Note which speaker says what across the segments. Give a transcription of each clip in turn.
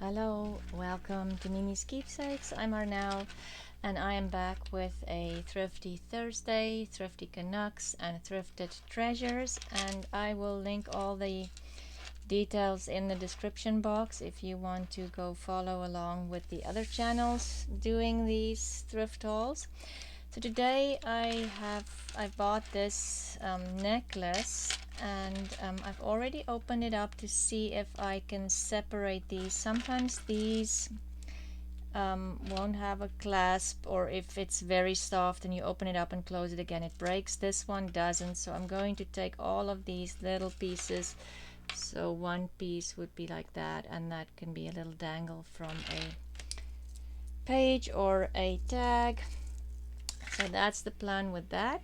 Speaker 1: Hello, welcome to Miemie's Keepsakes. I'm Arnell and I am back with a Thrifty Thursday, Thrifty Canucks and Thrifted Treasures, and I will link all the details in the description box if you want to go follow along with the other channels doing these thrift hauls. So today I bought this necklace, and I've already opened it up to see if I can separate these. Sometimes these won't have a clasp, or if it's very soft and you open it up and close it again it breaks. This one doesn't, so I'm going to take all of these little pieces. So one piece would be like that, and that can be a little dangle from a page or a tag. So that's the plan with that.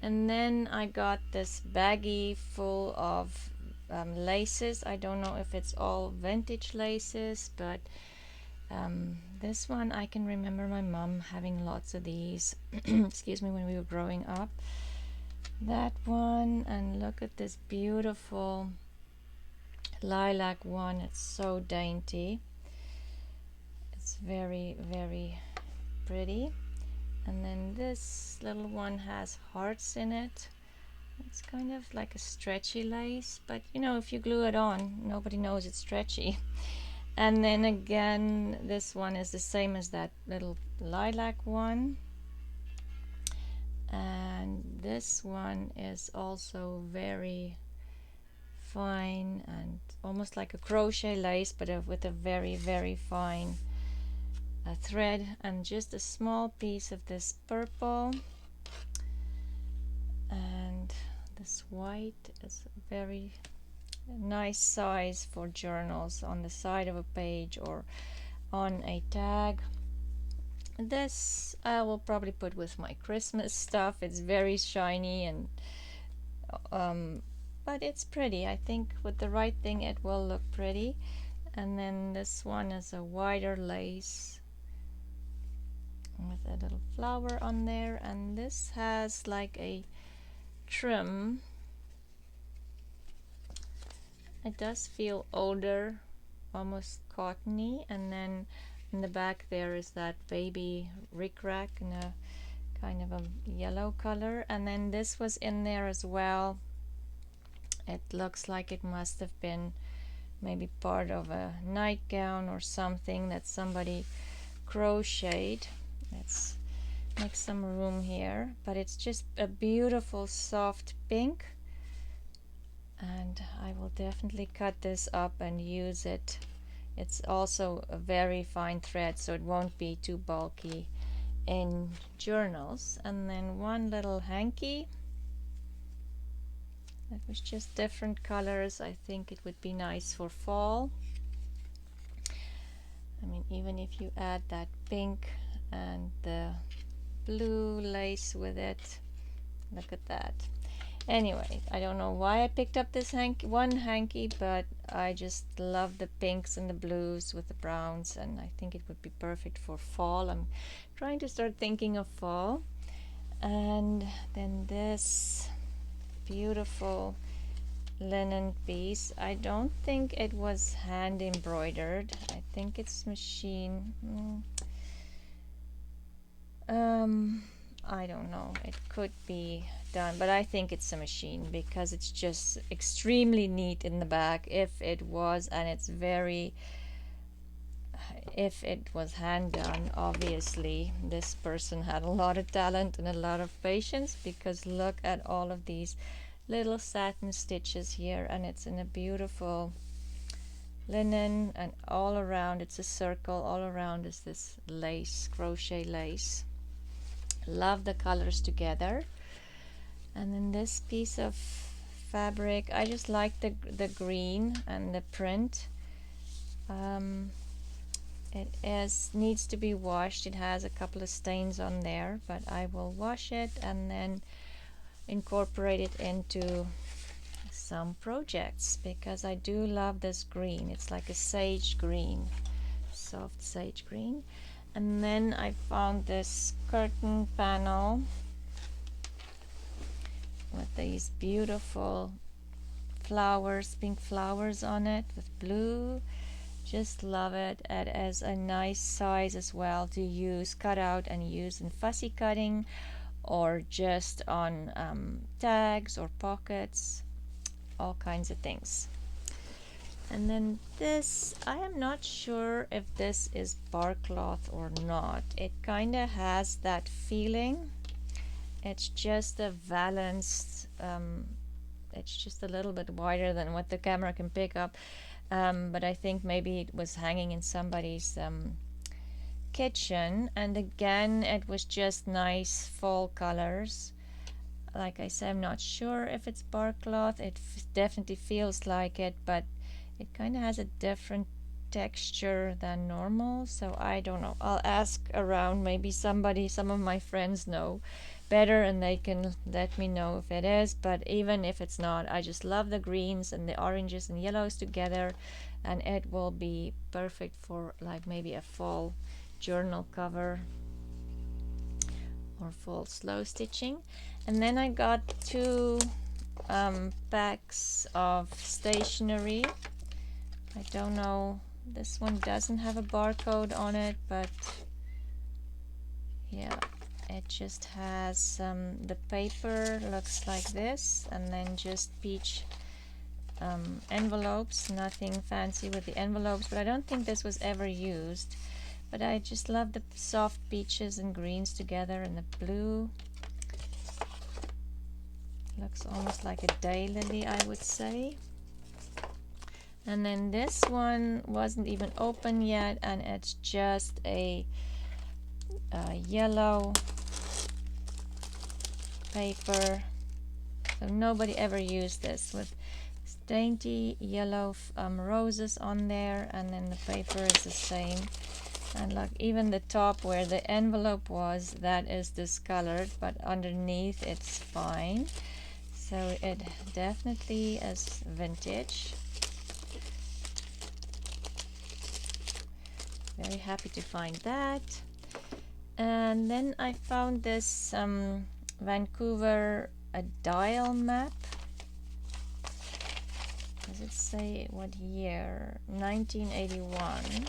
Speaker 1: And then I got this baggie full of laces. I don't know if it's all vintage laces, but this one I can remember my mom having lots of these excuse me, when we were growing up. That one, and look at this beautiful lilac one. It's so dainty. It's very, very pretty. And then this little one has hearts in it. It's kind of like a stretchy lace, but you know, if you glue it on, nobody knows it's stretchy. And then again, this one is the same as that little lilac one. And this one is also very fine and almost like a crochet lace, but with a very, very fine thread, and just a small piece of this purple, and this white is a very nice size for journals on the side of a page or on a tag. This I will probably put with my Christmas stuff. It's very shiny and but it's pretty. I think with the right thing it will look pretty. And then this one is a wider lace with a little flower on there, and this has like a trim. It does feel older, almost cottony, and then in the back there is that baby rickrack in a kind of a yellow color. And then this was in there as well. It looks like it must have been maybe part of a nightgown or something that somebody crocheted. Let's make some room here, but it's just a beautiful soft pink, and I will definitely cut this up and use it. It's also a very fine thread, so it won't be too bulky in journals. And then one little hanky that was just different colors. I think it would be nice for fall. I mean, even if you add that pink and the blue lace with it, look at that. Anyway, I don't know why I picked up this hanky, but I just love the pinks and the blues with the browns, and I think it would be perfect for fall. I'm trying to start thinking of fall. And then this beautiful linen piece. I don't think it was hand embroidered. I think it's machine. I don't know, it could be done, but I think it's a machine because it's just extremely neat in the back. If it was, and it's very, if it was hand done, obviously this person had a lot of talent and a lot of patience, because look at all of these little satin stitches here, and it's in a beautiful linen, and all around it's a circle. All around is this lace, crochet lace. Love the colors together. And then this piece of fabric, I just like the green and the print. It needs to be washed. It has a couple of stains on there, but I will wash it and then incorporate it into some projects, because I do love this green. It's like a sage green, soft sage green. And then I found this curtain panel with these beautiful flowers, pink flowers on it with blue. Just love it. It is a nice size as well to use, cut out and use in fussy cutting, or just on tags or pockets, all kinds of things. And then this, I am not sure if this is bar cloth or not. It kind of has that feeling. It's just a balanced, it's just a little bit wider than what the camera can pick up. But I think maybe it was hanging in somebody's kitchen. And again, it was just nice fall colors. Like I said, I'm not sure if it's bar cloth. It definitely feels like it, but it kind of has a different texture than normal, so I don't know. I'll ask around. Maybe some of my friends know better and they can let me know if it is. But even if it's not, I just love the greens and the oranges and yellows together, and it will be perfect for like maybe a fall journal cover or fall slow stitching. And then I got 2 packs of stationery. I don't know, this one doesn't have a barcode on it, but yeah, it just has the paper looks like this, and then just peach envelopes. Nothing fancy with the envelopes, but I don't think this was ever used. But I just love the soft peaches and greens together, and the blue. Looks almost like a daylily, I would say. And then this one wasn't even open yet, and it's just a yellow paper. So nobody ever used this, with dainty yellow roses on there, and then the paper is the same. And look, even the top where the envelope was, that is discolored, but underneath it's fine. So it definitely is vintage. Very happy to find that. And then I found this Vancouver dial map. Does it say what year? 1981.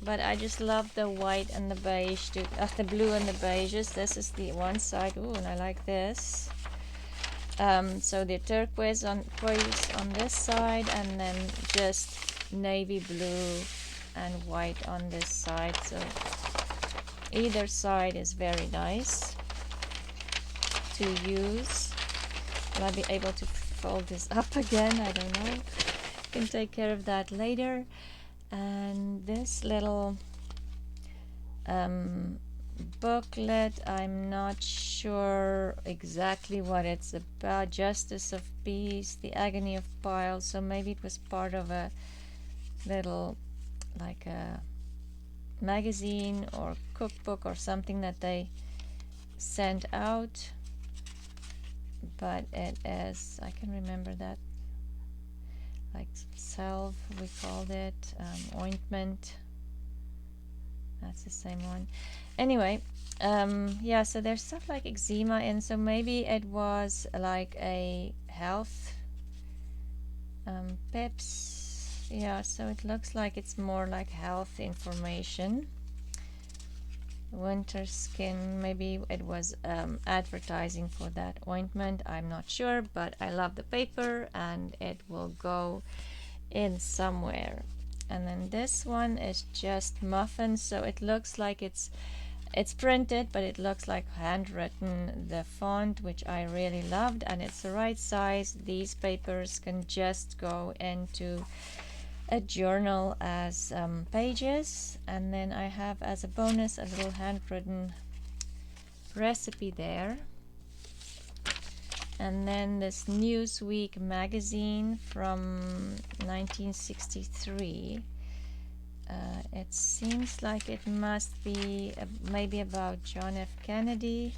Speaker 1: But I just love the white and the beige, the blue and the beiges. This is the one side. Ooh, and I like this. So the turquoise on this side, and then just navy blue and white on this side. So either side is very nice to use. Will I be able to fold this up again? I don't know. Can take care of that later. And this little booklet, I'm not sure exactly what it's about. Justice of Peace, the Agony of Piles. So maybe it was part of a little, like a magazine or cookbook or something that they sent out. But it is, I can remember that, like salve, we called it, ointment. That's the same one. Anyway, yeah, so there's stuff like eczema in, so maybe it was like a health pips. Yeah, so it looks like it's more like health information. Winter skin, maybe it was advertising for that ointment. I'm not sure, but I love the paper and it will go in somewhere. And then this one is just Muffins, so it looks like it's printed, but it looks like handwritten, the font, which I really loved, and it's the right size. These papers can just go into a journal as pages. And then I have as a bonus a little handwritten recipe there. And then this Newsweek magazine from 1963. It seems like it must be maybe about John F. Kennedy.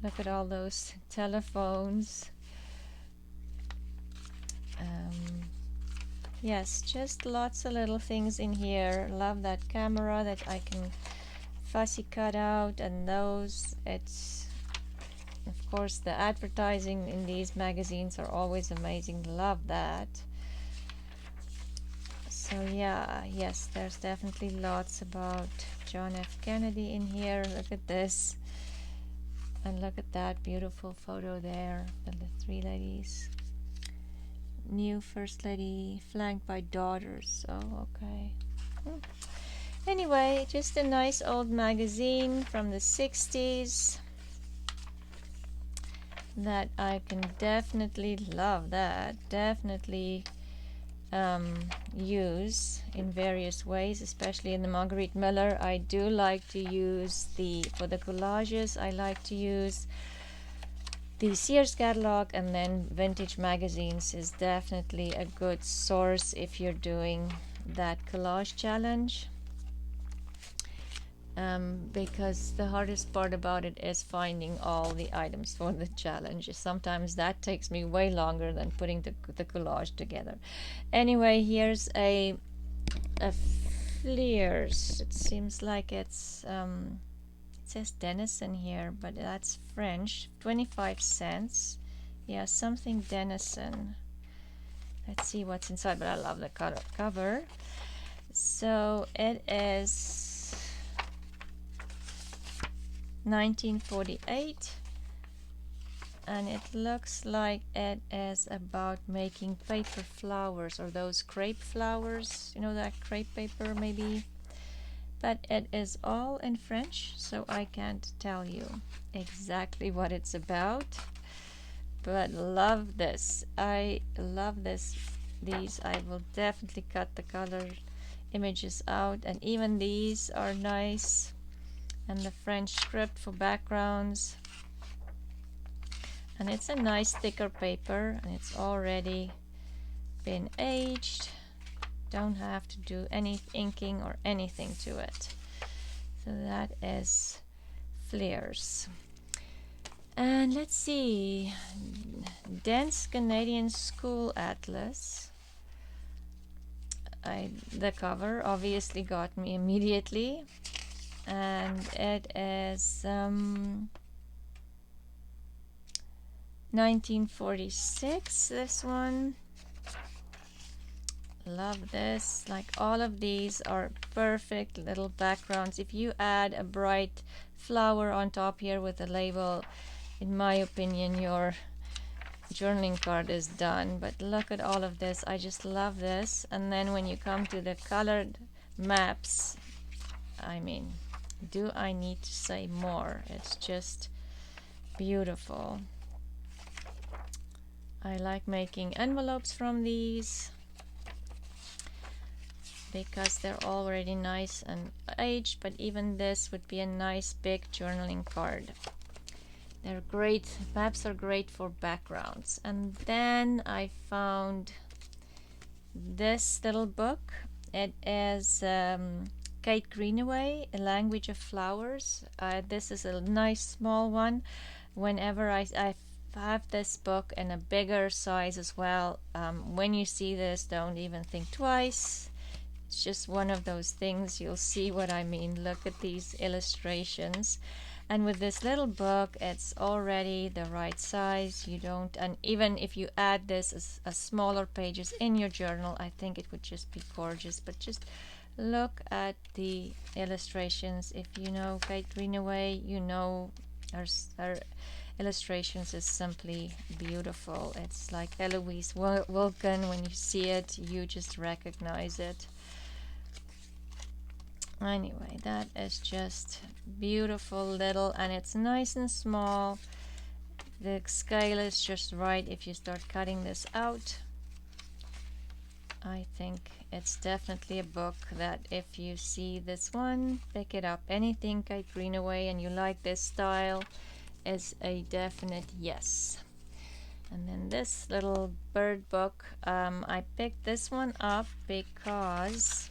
Speaker 1: Look at all those telephones. Yes, just lots of little things in here. Love that camera that I can fussy cut out, and those, it's, of course, the advertising in these magazines are always amazing. Love that. So yeah, yes, there's definitely lots about John F. Kennedy in here. Look at this. And look at that beautiful photo there of the three ladies. New First Lady flanked by daughters. Oh, okay. Anyway, just a nice old magazine from the 60s that I can definitely love that. Definitely use in various ways, especially in the Marguerite Miller. I do like to use for the collages, I like to use the Sears catalog, and then vintage magazines is definitely a good source if you're doing that collage challenge. Because the hardest part about it is finding all the items for the challenge. Sometimes that takes me way longer than putting the collage together. Anyway, here's a Fleers. It seems like it's it says Denison here, but that's French. 25 cents. Yeah, something Denison. Let's see what's inside, but I love the cover. So it is 1948, and it looks like it is about making paper flowers, or those crepe flowers, you know, that crepe paper maybe, but it is all in French, so I can't tell you exactly what it's about, but love this. I love these. I will definitely cut the color images out, and even these are nice. And the French script for backgrounds, and it's a nice thicker paper, and it's already been aged. Don't have to do any inking or anything to it. So that is Fleers. And let's see, Dense Canadian School Atlas. The cover obviously got me immediately, and it is 1946, this one. Love this. Like, all of these are perfect little backgrounds. If you add a bright flower on top here with a label, in my opinion, your journaling card is done. But look at all of this. I just love this. And then when you come to the colored maps, I mean, do I need to say more? It's just beautiful. I like making envelopes from these because they're already nice and aged, but even this would be a nice big journaling card. They're great. Maps are great for backgrounds. And then I found this little book. It is Kate Greenaway, A Language of Flowers. This is a nice small one. Whenever I have this book in a bigger size as well, when you see this, don't even think twice. It's just one of those things. You'll see what I mean. Look at these illustrations. And with this little book, it's already the right size. You don't, and even if you add this as smaller pages in your journal, I think it would just be gorgeous. But just look at the illustrations. If you know Kate Greenaway, you know her illustrations is simply beautiful. It's like Eloise Wilkin. When you see it, you just recognize it. Anyway, that is just beautiful little, and it's nice and small. The scale is just right if you start cutting this out. I think it's definitely a book that if you see this one, pick it up. Anything Kate Greenaway and you like this style is a definite yes. And then this little bird book, I picked this one up because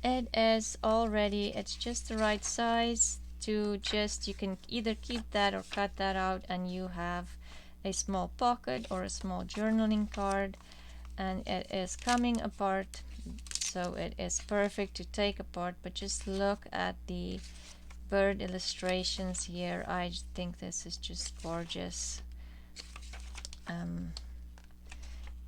Speaker 1: it is already, it's just the right size to just, you can either keep that or cut that out, and you have a small pocket or a small journaling card, and it is coming apart, so it is perfect to take apart. But just look at the bird illustrations here. I think this is just gorgeous.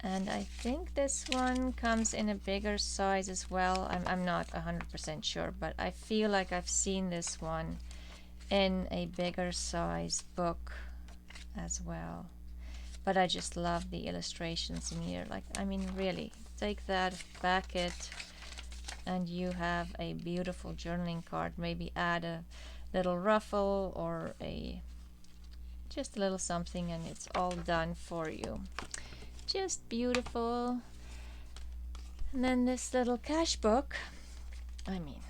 Speaker 1: And I think this one comes in a bigger size as well. I'm not 100% sure, but I feel like I've seen this one in a bigger size book as well. But I just love the illustrations in here. Like, I mean, really, take that, back it, and you have a beautiful journaling card. Maybe add a little ruffle or just a little something, and it's all done for you. Just beautiful. And then this little cash book. I mean,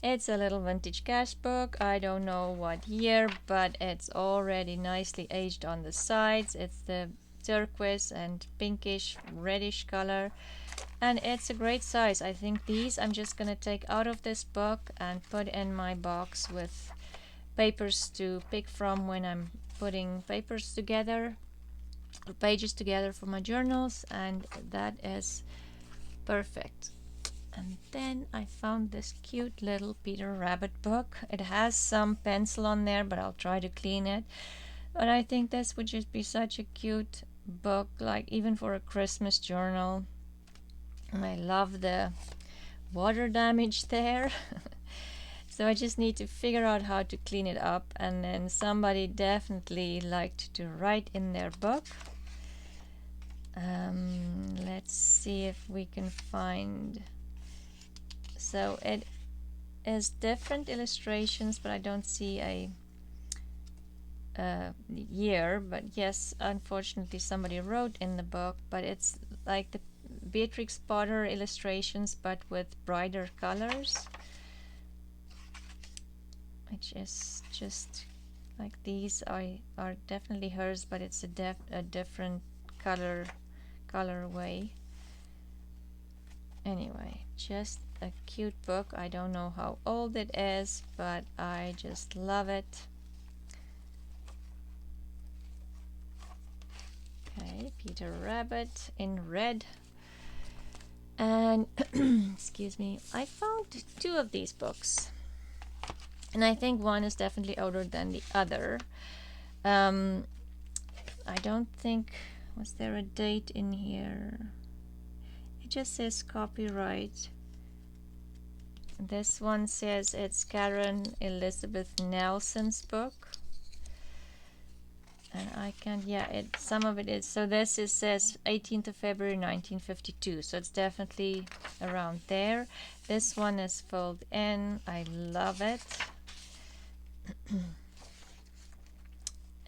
Speaker 1: it's a little vintage cash book. I don't know what year, but it's already nicely aged on the sides. It's the turquoise and pinkish reddish color, and it's a great size. I think these I'm just gonna take out of this book and put in my box with papers to pick from when I'm putting papers together or pages together for my journals, and that is perfect. And then I found this cute little Peter Rabbit book. It has some pencil on there, but I'll try to clean it. But I think this would just be such a cute book, like even for a Christmas journal. And I love the water damage there. So I just need to figure out how to clean it up. And then somebody definitely liked to write in their book. Let's see if we can find. So it is different illustrations, but I don't see a year. But yes, unfortunately somebody wrote in the book, but it's like the Beatrix Potter illustrations, but with brighter colors, which is just like these are definitely hers, but it's a different colorway. Anyway, just a cute book. I don't know how old it is, but I just love it. Okay, Peter Rabbit in red. And excuse me, I found two of these books, and I think one is definitely older than the other. I don't think, was there a date in here? It just says copyright. This one says it's Karen Elizabeth Nelson's book. And I can't, yeah, some of it is. So this says 18th of February 1952. So it's definitely around there. This one is folded in. I love it.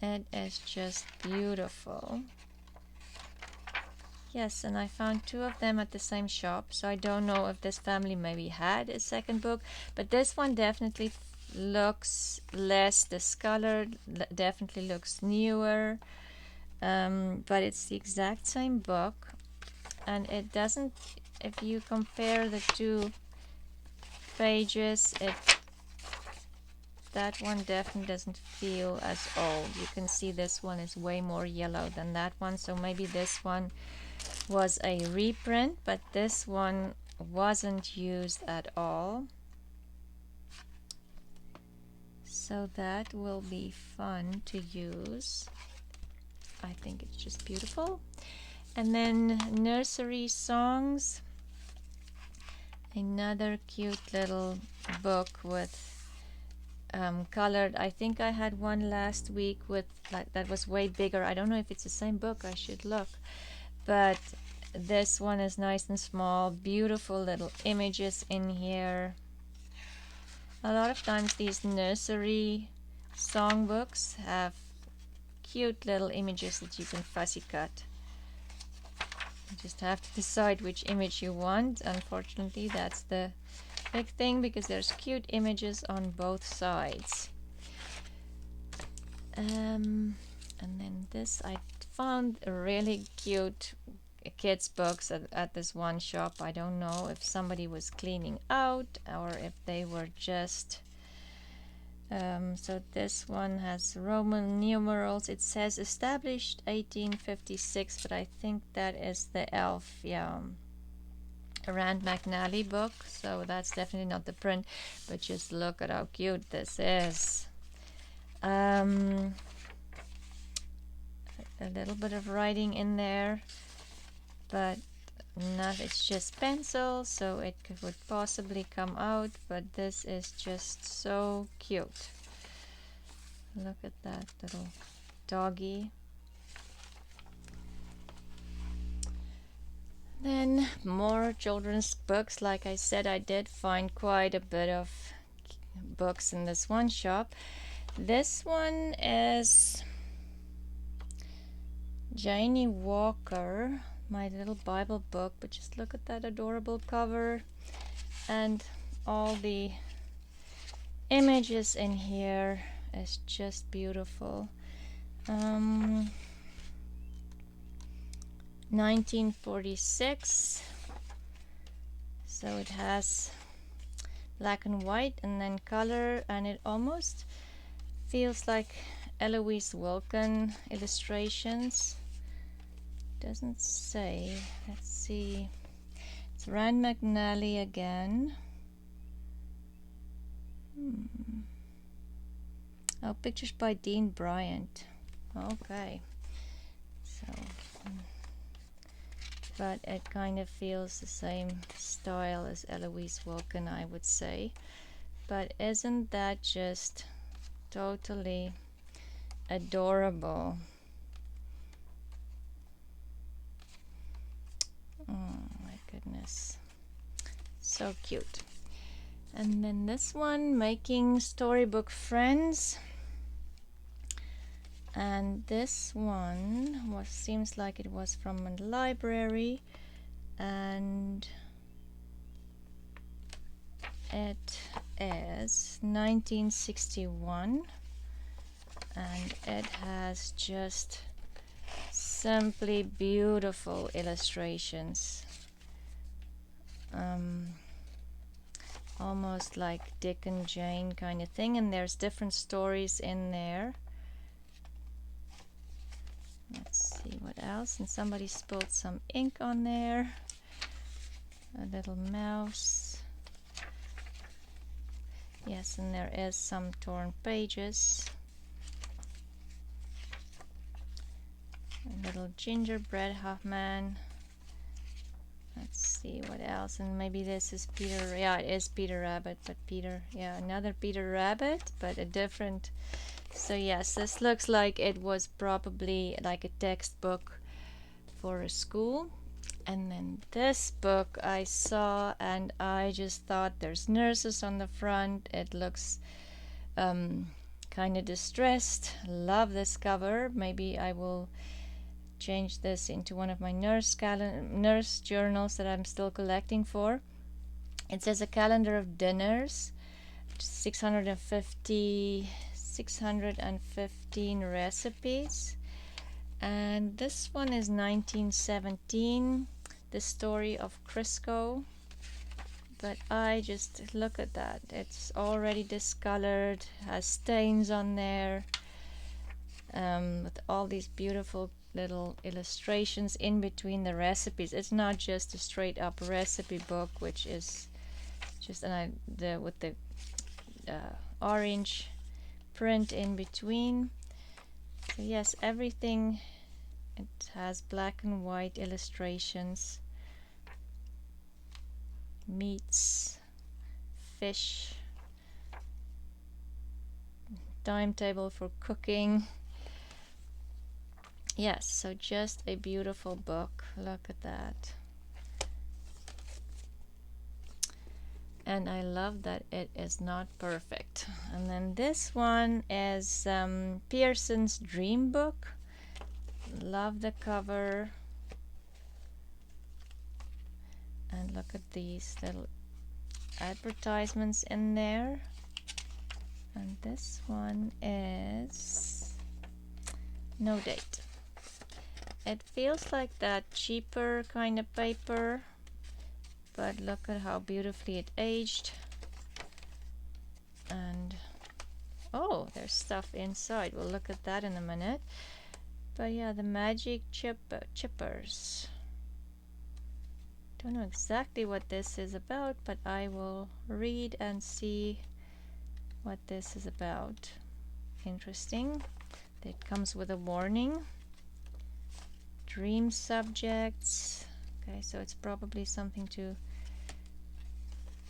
Speaker 1: It is just beautiful. Yes, and I found two of them at the same shop, so I don't know if this family maybe had a second book, but this one definitely looks less discolored, definitely looks newer, but it's the exact same book, and it doesn't, if you compare the two pages, that one definitely doesn't feel as old. You can see this one is way more yellow than that one, so maybe this one was a reprint, but this one wasn't used at all. So that will be fun to use. I think it's just beautiful. And then Nursery Songs, another cute little book with colored. I think I had one last week with that was way bigger. I don't know if it's the same book. I should look. But this one is nice and small. Beautiful little images in here. A lot of times these nursery songbooks have cute little images that you can fussy cut. You just have to decide which image you want. Unfortunately, that's the big thing, because there's cute images on both sides. And then this, I found a really cute kids books at this one shop. I don't know if somebody was cleaning out or if they were just so this one has Roman numerals. It says established 1856, but I think that is the elf, yeah, Rand McNally book, so that's definitely not the print, but just look at how cute this is. a little bit of writing in there, but not, it's just pencil, so it would possibly come out, but this is just so cute. Look at that little doggy. Then more children's books. Like I said, I did find quite a bit of books in this one shop. This one is Janie Walker, My Little Bible Book, but just look at that adorable cover and all the images in here is just beautiful. 1946, so it has black and white and then color, and it almost feels like Eloise Wilkin illustrations. Doesn't say. Let's see. It's Rand McNally again. Oh, pictures by Dean Bryant. Okay. So, but it kind of feels the same style as Eloise Wilkin, I would say. But isn't that just totally adorable? Oh my goodness, so cute. And then this one, Making Storybook Friends, and this one seems like it was from a library, and it is 1961, and it has just simply beautiful illustrations, almost like Dick and Jane kind of thing, and there's different stories in there. Let's see what else, and somebody spilled some ink on there, a little mouse. Yes, and there is some torn pages. A little gingerbread Huffman. Let's see what else, and maybe this is Peter. Yeah, it is Peter Rabbit, but Peter, yeah, another Peter Rabbit, but a different. So yes, this looks like it was probably like a textbook for a school. And then this book I saw, and I just thought there's nurses on the front. It looks kind of distressed. Love this cover. Maybe I will change this into one of my nurse journals that I'm still collecting for. It says a calendar of dinners, 615 recipes, and this one is 1917, the story of Crisco. But I just look at that, it's already discolored, has stains on there, with all these beautiful little illustrations in between the recipes. It's not just a straight up recipe book, which is just with the orange print in between. So yes, everything, it has black and white illustrations, meats, fish, timetable for cooking. Yes, so just a beautiful book. Look at that. And I love that it is not perfect. And then this one is Pearsons Dream Book. Love the cover. And look at these little advertisements in there. And this one is no date. It feels like that cheaper kind of paper, but look at how beautifully it aged. And oh, there's stuff inside. We'll look at that in a minute. But yeah, the magic chippers. Don't know exactly what this is about, but I will read and see what this is about. Interesting. It comes with a warning. dream subjects. Okay, so it's probably something to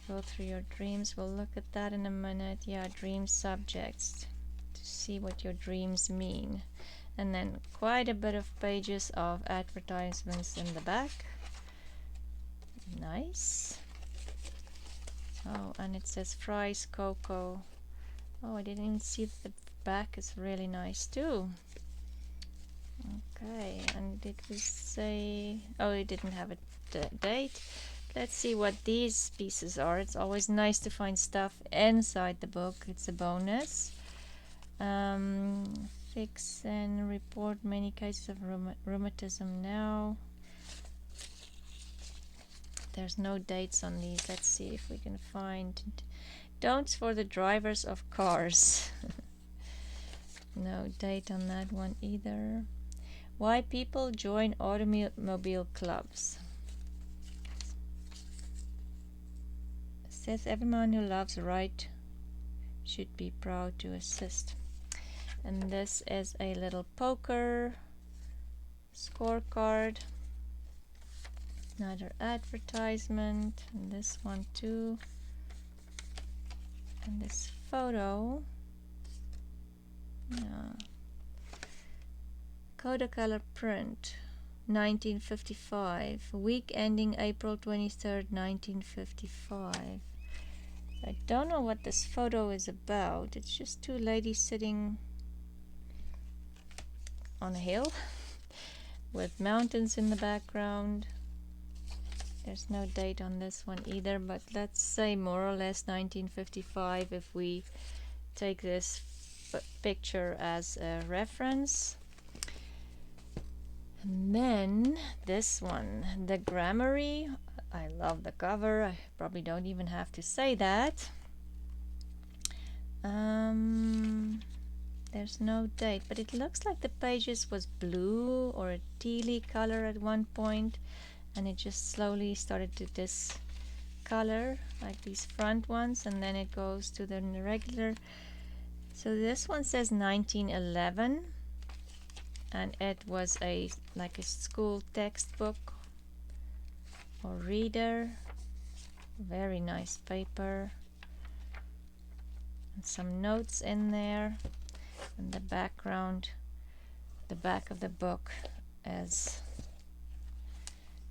Speaker 1: go through your dreams. We'll look at that in a minute. Yeah, dream subjects, to see what your dreams mean. And then quite a bit of pages of advertisements in the back. Nice. Oh, and it says fries, cocoa. Oh, I didn't even see that the back is really nice too. Okay, and did we say... Oh, it didn't have a date. Let's see what these pieces are. It's always nice to find stuff inside the book. It's a bonus. Fix and report many cases of rheumatism now. There's no dates on these. Let's see if we can find don'ts for the drivers of cars. No date on that one either. Why people join automobile clubs. It says everyone who loves right should be proud to assist. And this is a little poker scorecard. Another advertisement, and this one too. And this photo. Yeah. Codacolor print, 1955. Week ending April 23rd, 1955. I don't know what this photo is about. It's just two ladies sitting on a hill with mountains in the background. There's no date on this one either, but let's say more or less 1955 if we take this picture as a reference. And then this one, the Grammary. I love the cover. I probably don't even have to say that. There's no date, but it looks like the pages was blue or a tealy color at one point, and it just slowly started to discolor like these front ones, and then it goes to the regular. So this one says 1911, and it was like a school textbook or reader. Very nice paper, and some notes in there. And the background, the back of the book is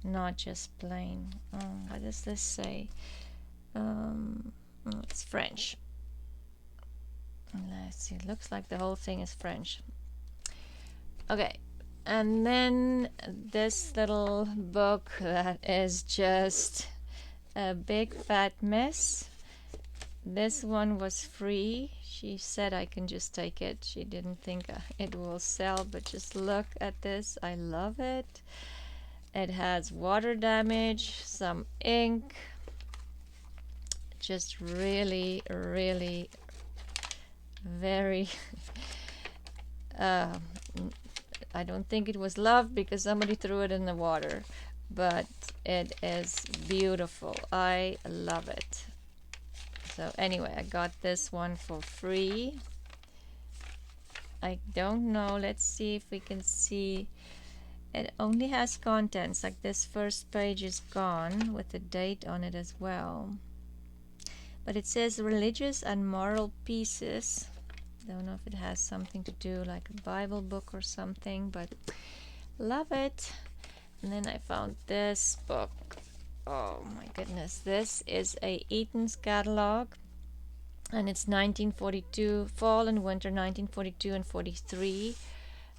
Speaker 1: not just plain. What does this say? It's French. Let's see, it looks like the whole thing is French. Okay, and then this little book that is just a big fat mess. This one was free. She said I can just take it. She didn't think it will sell, but just look at this. I love it. It has water damage, some ink. Just really, really very I don't think it was loved because somebody threw it in the water, but it is beautiful. I love it. So anyway, I got this one for free. I don't know, let's see if we can see. It only has contents, like this first page is gone with the date on it as well. But it says religious and moral pieces. Don't know if it has something to do like a Bible book or something, but love it. And then I found this book. Oh my goodness, this is a Eaton's catalog, and it's 1942, fall and winter 1942 and 43,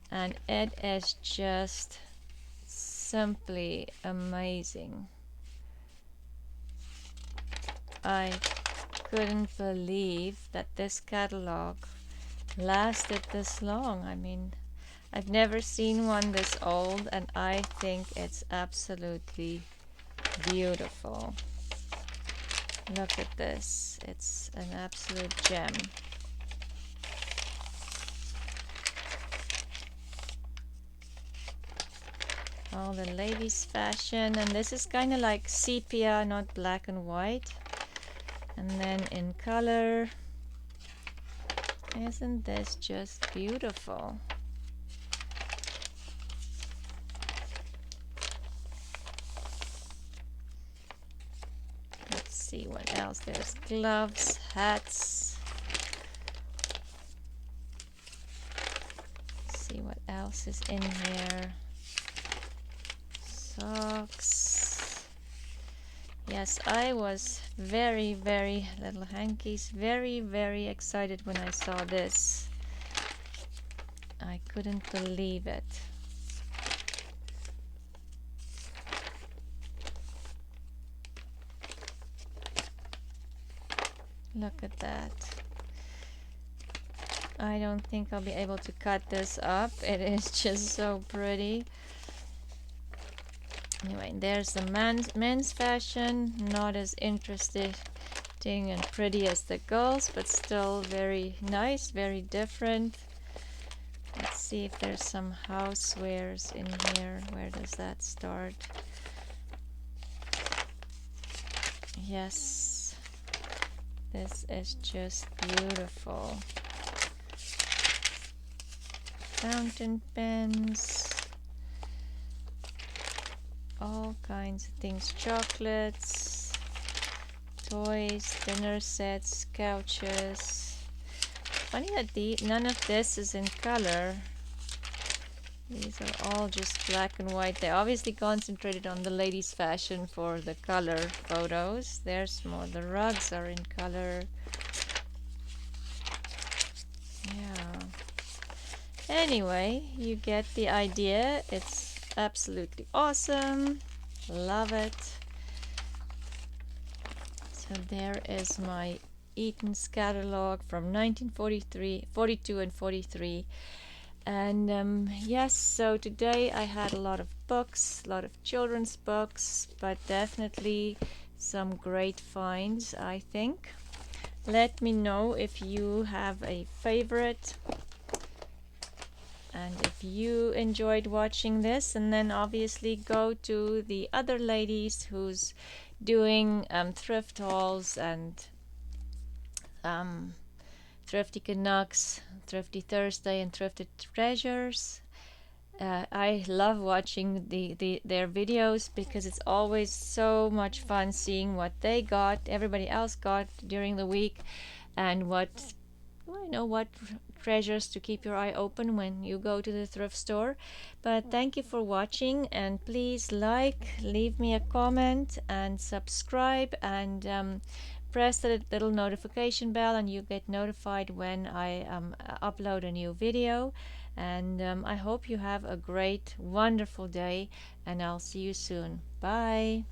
Speaker 1: and it is just simply amazing. I couldn't believe that this catalog lasted this long. I mean, I've never seen one this old, and I think it's absolutely beautiful. Look at this. It's an absolute gem. All the ladies' fashion, and this is kind of like sepia, not black and white. And then in color. Isn't this just beautiful? see what else. There's gloves, hats. Let's see what else is in here. Socks. Yes, I was very little hankies, very excited when I saw this. I couldn't believe it. Look at that. I don't think I'll be able to cut this up. It is just so pretty. Anyway, there's the men's fashion. Not as interesting and pretty as the girls, but still very nice, very different. Let's see if there's some housewares in here. Where does that start? Yes, this is just beautiful. Fountain pens, all kinds of things, chocolates, toys, dinner sets, couches. Funny that none of this is in color. These are all just black and white. They obviously concentrated on the ladies' fashion for the color photos. There's more. The rugs are in color. Yeah. Anyway, you get the idea. It's absolutely awesome. Love it. So there is my Eaton's catalog from 1943, 42 and 43. And yes, so today I had a lot of books, a lot of children's books, but definitely some great finds, I think. Let me know if you have a favorite and if you enjoyed watching this, and then obviously go to the other ladies who's doing thrift hauls and Thrifty Canucks, Thrifty Thursday, and Thrifted Treasures. I love watching their videos because it's always so much fun seeing what they got, everybody else got during the week, and what treasures to keep your eye open when you go to the thrift store. But thank you for watching, and please leave me a comment, and subscribe, and press the little notification bell, and you get notified when I upload a new video. And I hope you have a great, wonderful day, and I'll see you soon. Bye.